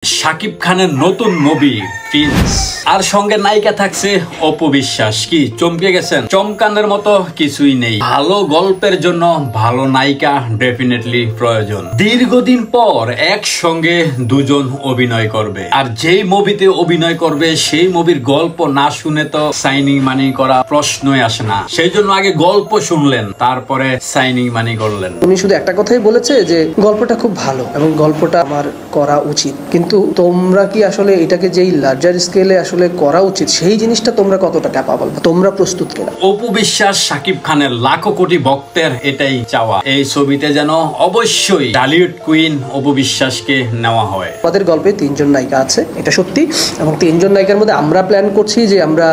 শাকিব খানের নতুন movie Prince আর সঙ্গে নায়িকা থাকছে অপু বিশ্বাস। কি চমকে গেছেন? চমকানোর মতো কিছুই নেই। ভালো গল্পের জন্য ভালো নায়িকা ডেফিনেটলি প্রয়োজন। দীর্ঘদিন পর একসঙ্গে দুজন অভিনয় করবে, আর যেই মুভিতে অভিনয় করবে সেই মুভির গল্প না শুনে তো সাইনিং মানি করা প্রশ্নই আসে না। সেই জন্য আগে গল্প শুনলেন, তারপরে সাইনিং মানি করলেন। উনি শুধু একটা কথাই বলেছে যে গল্পটা খুব ভালো এবং গল্পটা আমার করা উচিত, কিন্তু তোমরা কি আসলে এটাকে যেই লার্জার স্কেলে আসলে করা উচিত সেই জিনিসটা তোমরা কতটা ক্যাপাবল, তোমরা প্রস্তুত কিনা? অপু বিশ্বাস শাকিব খানের লাখো কোটি ভক্তের এটাই চাওয়া, এই ছবিতে যেন অবশ্যই টলিউড কুইন অপু বিশ্বাসকে নেওয়া হয়। আমাদের গল্পে 3 জন নায়িকা আছে, এটা সত্যি, এবং 3 জন নায়িকার মধ্যে আমরা প্ল্যান করছি যে আমরা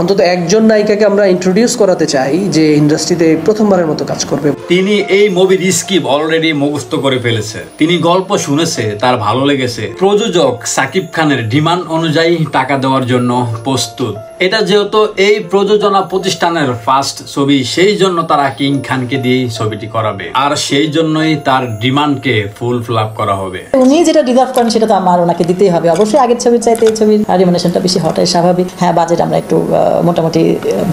অন্তত একজন নায়িকাকে আমরা ইন্ট্রোডিউস করাতে চাই যে ইন্ডাস্ট্রিতে প্রথমবারের মতো কাজ করবে। তিনি এই মুভির স্ক্রিপ্ট অলরেডি মুখস্থ করে ফেলেছে, তিনি গল্প শুনেছে, তার ভালো লেগেছে। প্রযোজক শাকিব খানের ডিমান্ড অনুযায়ী টাকা দেওয়ার জন্য প্রস্তুত। এটা যেহেতু এই প্রযোজনা প্রতিষ্ঠানের ফার্স্ট ছবি, সেই জন্য তারা কিং খানকে দিয়ে ছবিটি করাবে, আর সেই জন্যই তার ডিমান্ডকে ফুলফিল আপ করা হবে। উনি যেটা ডিজার্ভ করেন সেটা তো আমার ওনাকে দিতেই হবে। অবশ্যই আগের ছবির চাইতে এই ছবির রিমুনারেশনটা বেশি হওয়াটাই স্বাভাবিক। হ্যাঁ, বাজেট আমরা একটু মোটামুটি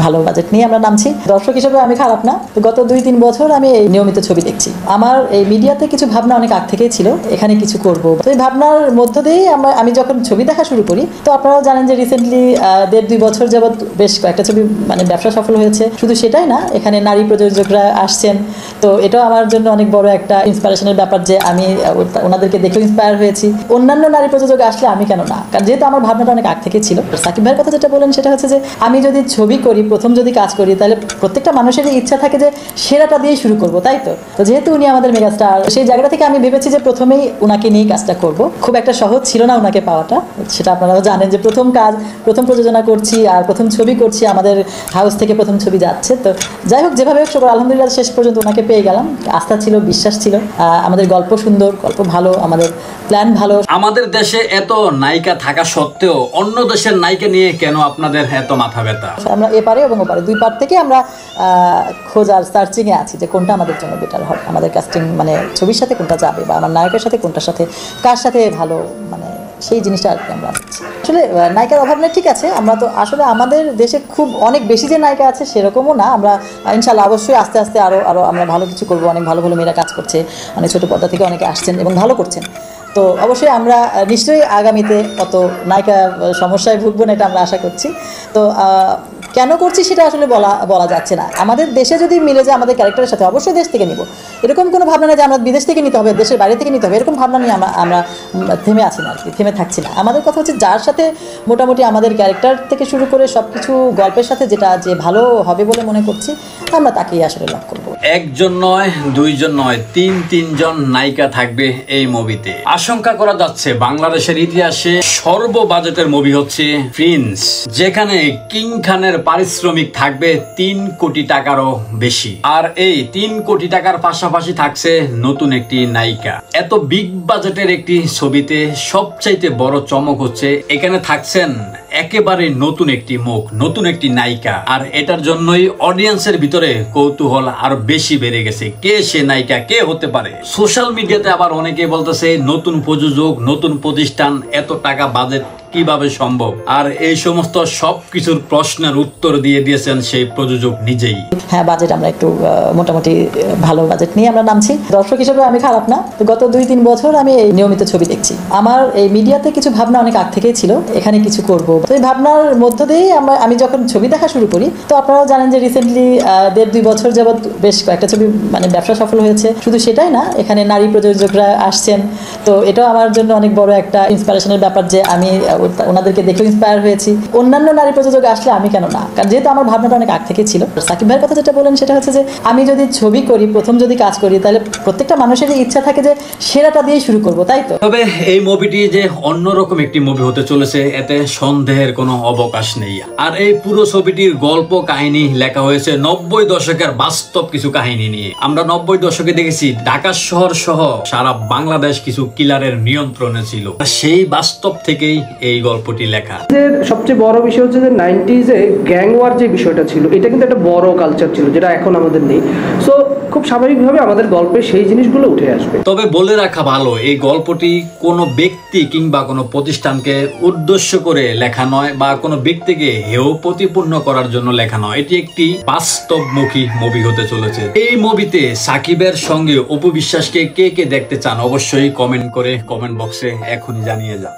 ভালো বাজেট নিয়ে আমরা নামছি। দর্শক হিসেবে আমি খারাপ না, গত 2-3 বছর আমি এই নিয়মিত ছবি দেখছি। আমার এই মিডিয়াতে কিছু ভাবনা অনেক আগ থেকেই ছিল, এখানে কিছু করব। তো এই ভাবনার মধ্য দিয়েই আমি যখন ছবি দেখা শুরু করি, তো আপনারাও জানেন যে রিসেন্টলি 1.5-2 বছর যাবৎ বেশ কয়েকটা ছবি মানে ব্যবসা সফল হয়েছে। শুধু সেটাই না, এখানে নারী প্রযোজকরা আসছেন, তো এটাও আমার জন্য অনেক বড় একটা ইন্সপিরেশনের ব্যাপার যে আমি ওনাদেরকে দেখে ইন্সপায়ার হয়েছি। অন্যান্য নারী প্রযোজক আসলে আমি কেন না, কারণ যেহেতু আমার ভাবনাটা অনেক আগ থেকে ছিল। সাকিব ভাইয়ের কথা যেটা বলেন সেটা হচ্ছে যে আমি যদি ছবি করি, প্রথম যদি কাজ করি, তাহলে প্রত্যেকটা মানুষেরই ইচ্ছা থাকে যে সেরাটা দিয়ে শুরু করবো, তাই তো? তো যেহেতু উনি আমাদের মেগাস্টার, সেই জায়গাটা থেকে আমি ভেবেছি যে প্রথমেই ওনাকে নিয়ে কাজটা করব। খুব একটা সহজ ছিল না ওনাকে পাওয়াটা, সেটা আপনারা জানেন যে প্রথম প্রযোজনা করছি আর প্রথম ছবি করছি, আমাদের হাউস থেকে প্রথম ছবি যাচ্ছে। তো যাই হোক, যেভাবে হোক সব আলহামদুলিল্লাহ শেষ পর্যন্ত ওনাকে পেয়ে গেলাম। আস্থা ছিল, বিশ্বাস ছিল, আমাদের গল্প সুন্দর, গল্প ভালো, আমাদের প্ল্যান ভালো। আমাদের দেশে এত নায়িকা থাকা সত্ত্বেও অন্য দেশের নায়িকা নিয়ে কেন আপনাদের এত মাথা ব্যথা? আমরা এপারে এবং ওপারে দুই পার থেকে আমরা খোঁজার সার্চিংয়ে আছি যে কোনটা আমাদের জন্য বেটার হবে, আমাদের কাস্টিং মানে ছবির সাথে কোনটা যাবে, বা আমার নায়কের সাথে কোনটার সাথে কার সাথে ভালো, মানে সেই জিনিসটা আর কি আমরা আসছি। আসলে নায়িকার অভাব নেই, ঠিক আছে। আমরা তো আসলে আমাদের দেশে খুব অনেক বেশি যে নায়িকা আছে সেরকমও না। আমরা ইনশাল্লাহ অবশ্যই আস্তে আস্তে আরও আমরা ভালো কিছু করবো। অনেক ভালো ভালো মেয়েরা কাজ করছে, অনেক ছোটো পর্দা থেকে অনেকে আসছেন এবং ভালো করছেন। তো অবশ্যই আমরা নিশ্চয়ই আগামীতে অত নায়িকা সমস্যায় ভুগবো না, এটা আমরা আশা করছি। তো কেন করছি সেটা আসলে বলা যাচ্ছে না। আমাদের দেশে যদি মিলে যায় আমাদের ক্যারেক্টারের সাথে, অবশ্যই দেশ থেকে নিব, এরকম কোনো ভাবনা নেই যে আমরা বিদেশ থেকে নিতে হবে, দেশের বাইরে থেকে নিতে হবে, এরকম ভাবনা নিয়ে আমরা থেমে আছি না আর কি, থেমে থাকছি না। আমাদের কথা হচ্ছে যার সাথে মোটামুটি আমাদের ক্যারেক্টার থেকে শুরু করে সব কিছু গল্পের সাথে যে ভালো হবে বলে মনে করছি, আমরা তাকেই আসলে লাভ করবো। একজন নয়, 2 জন নয়, 3 জন নায়িকা থাকবে এই মুভিতে। আশঙ্কা করা যাচ্ছে বাংলাদেশের ইতিহাসে সর্ব বাজেটের মুভি হচ্ছে প্রিন্স, যেখানে কিং খানের পারিশ্রমিক থাকবে 3 কোটি টাকারও বেশি। আর এই 3 কোটি টাকার পাশাপাশি থাকছে নতুন একটি নায়িকা। এত বিগ বাজেটের একটি ছবিতে সবচাইতে বড় চমক হচ্ছে এখানে থাকছেন একেবারে নতুন একটি মুখ, নতুন একটি নায়িকা। আর এটার জন্যই অডিয়েন্সের ভিতরে কৌতূহল আর বেশি বেড়ে গেছে, কে সে নায়িকা, কে হতে পারে। সোশ্যাল মিডিয়াতে আবার অনেকে বলতেছে নতুন প্রযোজক, নতুন প্রতিষ্ঠান, এত টাকা বাজেট কিভাবে সম্ভব? আর এই সমস্ত সবকিছুর প্রশ্নের উত্তর দিয়ে দিয়েছেন সেই প্রযোজক নিজেই। হ্যাঁ, বাজেট আমরা একটু মোটামুটি ভালো বাজেট নিয়ে আমরা নামছি। দর্শক হিসেবে আমি খারাপ না, গত 2-3 বছর আমি এই নিয়মিত ছবি দেখছি। আমার এই মিডিয়াতে কিছু ভাবনা অনেক আগ থেকেই ছিল, এখানে কিছু করব। তো এই ভাবনার মধ্য দিয়েই আমি যখন ছবি দেখা শুরু করি, তো আপনারাও জানেন যে রিসেন্টলি 1.5-2 বছর যাবৎ বেশ কয়েকটা ছবি মানে ব্যবসা সফল হয়েছে। শুধু সেটাই না, এখানে নারী প্রযোজকরা আসছেন, তো এটাও আমার জন্য অনেক বড় একটা ইন্সপিরেশনের ব্যাপার যে আমি ওনাদেরকে দেখে ইন্সপায়ার হয়েছি। অন্যান্য নারী প্রযোজক আসলে আমি কেন না, কারণ যেহেতু আমার ভাবনাটা অনেক আগ থেকে ছিল। সাকিব ভাইয়ের কথা যেটা বলেন সেটা হচ্ছে যে আমি যদি ছবি করি, প্রথম যদি কাজ করি, তাহলে প্রত্যেকটা মানুষেরই ইচ্ছা থাকে যে সেরাটা দিয়ে শুরু করবো, তাই তো? তবে এই মুভিটি যে অন্যরকম একটি মুভি হতে চলেছে এতে সন্দেহের কোনো অবকাশ নেই। আর এই পুরো ছবিটির গল্প কাহিনী লেখা হয়েছে 90 দশকের বাস্তব কিছু কাহিনী নিয়ে। আমরা 90 দশকে দেখেছি ঢাকা শহর সহ সারা বাংলাদেশ কিছু কিলারের নিয়ন্ত্রণে ছিল, সেই বাস্তব থেকেই এই গল্পটি লেখা। সবচেয়ে বড় বিষয় হচ্ছে যে 90s এ গ্যাং ওয়ার যে বিষয়টা ছিল, এটা কিন্তু একটা বড় কালচার ছিল যেটা এখন আমাদের নেই। সো খুব স্বাভাবিকভাবে আমাদের গল্পে সেই জিনিসগুলো উঠে আসবে। তবে বলে রাখা ভালো, এই গল্পটি কোনো ব্যক্তি কিংবা কোনো প্রতিষ্ঠানকে উদ্দেশ্য করে লেখা নয় বা কোনো ব্যক্তিকে হেয় প্রতিপূর্ণ করার জন্য লেখা নয়। এটি একটি বাস্তবমুখী মুভি হতে চলেছে। এই মুভিতে সাকিবের সঙ্গে অপু বিশ্বাসকে কে কে দেখতে চান অবশ্যই কমেন্ট করে কমেন্ট বক্সে এখনই জানিয়ে যান।